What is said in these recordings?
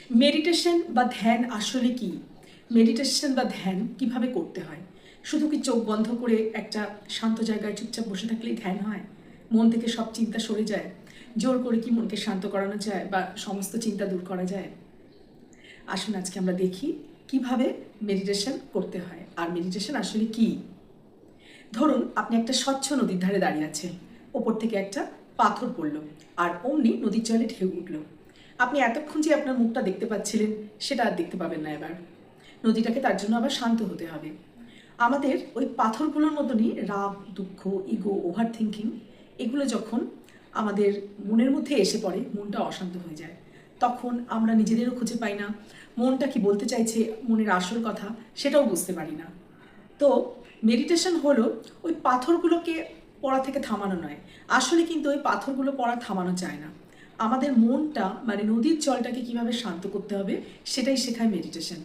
Meditation বা ধ্যান আসলে কি? মেডিটেশন বা ধ্যান কিভাবে করতে হয়? শুধু কি চোখ বন্ধ করে একটা শান্ত জায়গায় চুপচাপ বসে থাকলেই ধ্যান হয়? মন থেকে সব চিন্তা সরে যায়? জোর করে কি মনকে শান্ত করানো যায় বা সমস্ত চিন্তা দূর করা যায়? আসুন আজকে আমরা দেখি কিভাবে মেডিটেশন করতে হয় আর মেডিটেশন আসলে কি। ধরুন আপনি একটা স্বচ্ছ নদীর ধারে দাঁড়িয়ে আছেন, ওপর থেকে একটা পাথর পড়লো আর অমনি নদীর জলে ঢেউ উঠলো। আপনি এতক্ষণ যে আপনার মুখটা দেখতে পাচ্ছিলেন সেটা আর দেখতে পাবেন না। এবার নদীটাকে তার জন্য আবার শান্ত হতে হবে। আমাদের ওই পাথরগুলোর মতনই রাগ, দুঃখ, ইগো, ওভার থিঙ্কিং এগুলো যখন আমাদের মনের মধ্যে এসে পড়ে, মনটা অশান্ত হয়ে যায়। তখন আমরা নিজেদেরও খুঁজে পাই না, মনটা কি বলতে চাইছে, মনের আসল কথা সেটাও বুঝতে পারি না। তো মেডিটেশন হলো ওই পাথরগুলোকে পড়া থেকে থামানো নয়। আসলে কিন্তু ওই পাথরগুলো পড়া থামানো যায় না। আমাদের মনটা মানে নদীর জলটাকে কিভাবে শান্ত করতে হবে সেটাই শেখায় মেডিটেশন।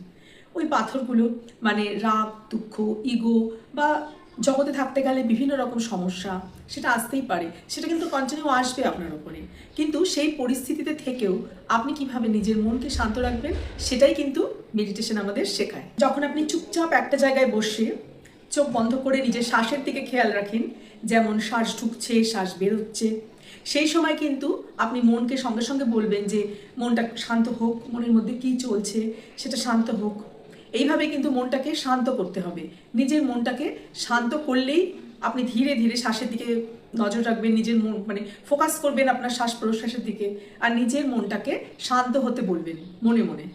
ওই পাথরগুলো মানে রাগ, দুঃখ, ইগো বা জগতে থাকতে গেলে বিভিন্ন রকম সমস্যা সেটা আসতেই পারে, সেটা কিন্তু কন্টিনিউ আসবে আপনার উপরে। কিন্তু সেই পরিস্থিতিতে থেকেও আপনি কিভাবে নিজের মনকে শান্ত রাখবেন সেটাই কিন্তু মেডিটেশন আমাদের শেখায়। যখন আপনি চুপচাপ একটা জায়গায় বসে চোখ বন্ধ করে নিজের শ্বাসের দিকে খেয়াল রাখেন, যেমন শ্বাস ঢুকছে শ্বাস বেরোচ্ছে, সেই সময় কিন্তু আপনি মনকে সঙ্গে সঙ্গে বলবেন যে মনটা শান্ত হোক, মনের মধ্যে কী চলছে সেটা শান্ত হোক। এইভাবে কিন্তু মনটাকে শান্ত করতে হবে। নিজের মনটাকে শান্ত করলেই আপনি ধীরে ধীরে শ্বাসের দিকে নজর রাখবেন, নিজের মন মানে ফোকাস করবেন আপনার শ্বাস প্রশ্বাসের দিকে, আর নিজের মনটাকে শান্ত হতে বলবেন মনে মনে।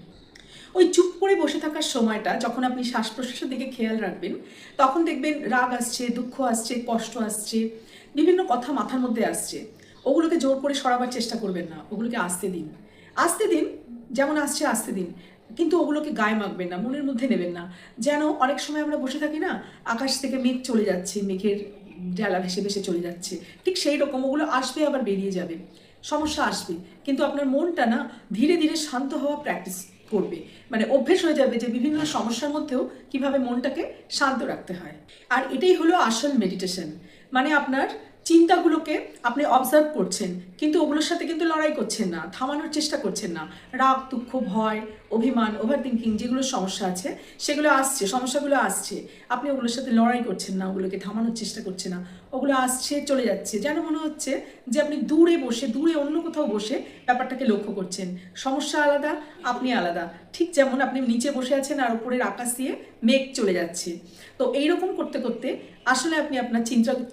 ওই চুপ করে বসে থাকার সময়টা যখন আপনি শ্বাস প্রশ্বাসের দিকে খেয়াল রাখবেন, তখন দেখবেন রাগ আসছে, দুঃখ আসছে, কষ্ট আসছে, বিভিন্ন কথা মাথার মধ্যে আসছে। ওগুলোকে জোর করে সরাবার চেষ্টা করবেন না, ওগুলোকে আসতে দিন। আসতে দিন, যেমন আসছে আসতে দিন, কিন্তু ওগুলোকে গায়ে মাখবেন না, মনের মধ্যে নেবেন না। যেন অনেক সময় আমরা বসে থাকি না, আকাশ থেকে মেঘ চলে যাচ্ছে, মেঘের ডালা ভেসে ভেসে চলে যাচ্ছে, ঠিক সেই রকম ওগুলো আসবে আবার বেরিয়ে যাবে, সমস্যা আসবে, কিন্তু আপনার মনটা না ধীরে ধীরে শান্ত হওয়া প্র্যাকটিস করবে, মানে অভ্যেস হয়ে যাবে যে বিভিন্ন সমস্যার মধ্যেও কিভাবে মনটাকে শান্ত রাখতে হয়। আর এটাই হলো আসল মেডিটেশন। মানে আপনার চিন্তাগুলোকে আপনি অবজার্ভ করছেন, কিন্তু ওগুলোর সাথে কিন্তু লড়াই করছেন না, থামানোর চেষ্টা করছেন না। রাগ, দুঃখ, ভয়, অভিমান, ওভার থিঙ্কিং যেগুলো সমস্যা আছে সেগুলো আসছে, সমস্যাগুলো আসছে, আপনি ওগুলোর সাথে লড়াই করছেন না, ওগুলোকে থামানোর চেষ্টা করছেন না। ওগুলো আসছে চলে যাচ্ছে, যেন মনে হচ্ছে যে আপনি দূরে বসে, দূরে অন্য কোথাও বসে ব্যাপারটাকে লক্ষ্য করছেন। সমস্যা আলাদা, আপনি আলাদা। ঠিক যেমন আপনি নিচে বসে আছেন আর উপরের আকাশ দিয়ে মেঘ চলে যাচ্ছে। তো এইরকম করতে করতে আসলে আপনি আপনার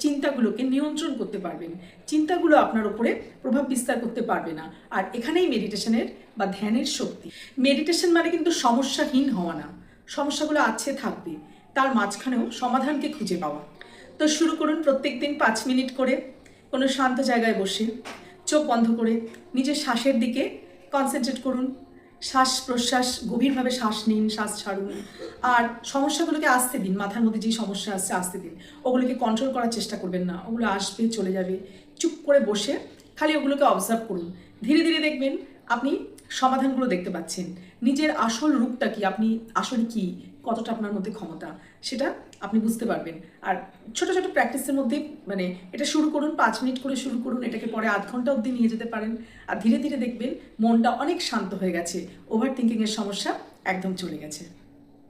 চিন্তাগুলোকে নিয়ন্ত্রণ করতে পারবেন, চিন্তাগুলো আপনার উপরে প্রভাব বিস্তার করতে পারবে না। আর এখানেই মেডিটেশনের বা ধ্যানের শক্তি। মেডিটেশন মানে কিন্তু সমস্যাহীন হওয়া না, সমস্যাগুলো আছে থাকবে, তার মাঝখানেও সমাধানকে খুঁজে পাওয়া। তো শুরু করুন প্রত্যেক দিন 5 মিনিট করে কোনো শান্ত জায়গায় বসে চোখ বন্ধ করে নিজের শ্বাসের দিকে কনসেন্ট্রেট করুন। শ্বাস প্রশ্বাস গভীরভাবে শ্বাস নিন, শ্বাস ছাড়ুন। আর সমস্যাগুলোকে আসতে দিন, মাথার মধ্যে যে সমস্যা আসছে আসতে দিন, ওগুলোকে কন্ট্রোল করার চেষ্টা করবেন না, ওগুলো আসবে চলে যাবে। চুপ করে বসে খালি ওগুলোকে অবজার্ভ করুন। ধীরে ধীরে দেখবেন আপনি সমাধানগুলো দেখতে পাচ্ছেন, নিজের আসল রূপটা কি, আপনি আসলে কি, কতটা আপনার মধ্যে ক্ষমতা সেটা আপনি বুঝতে পারবেন। আর ছোট ছোট প্র্যাকটিসের মধ্যে মানে এটা শুরু করুন, 5 মিনিট করে শুরু করুন, এটাকে পরে আধ ঘন্টা অবধি নিয়ে যেতে পারেন। আর ধীরে ধীরে দেখবেন মনটা অনেক শান্ত হয়ে গেছে, ওভার থিঙ্কিংয়ের সমস্যা একদম চলে গেছে।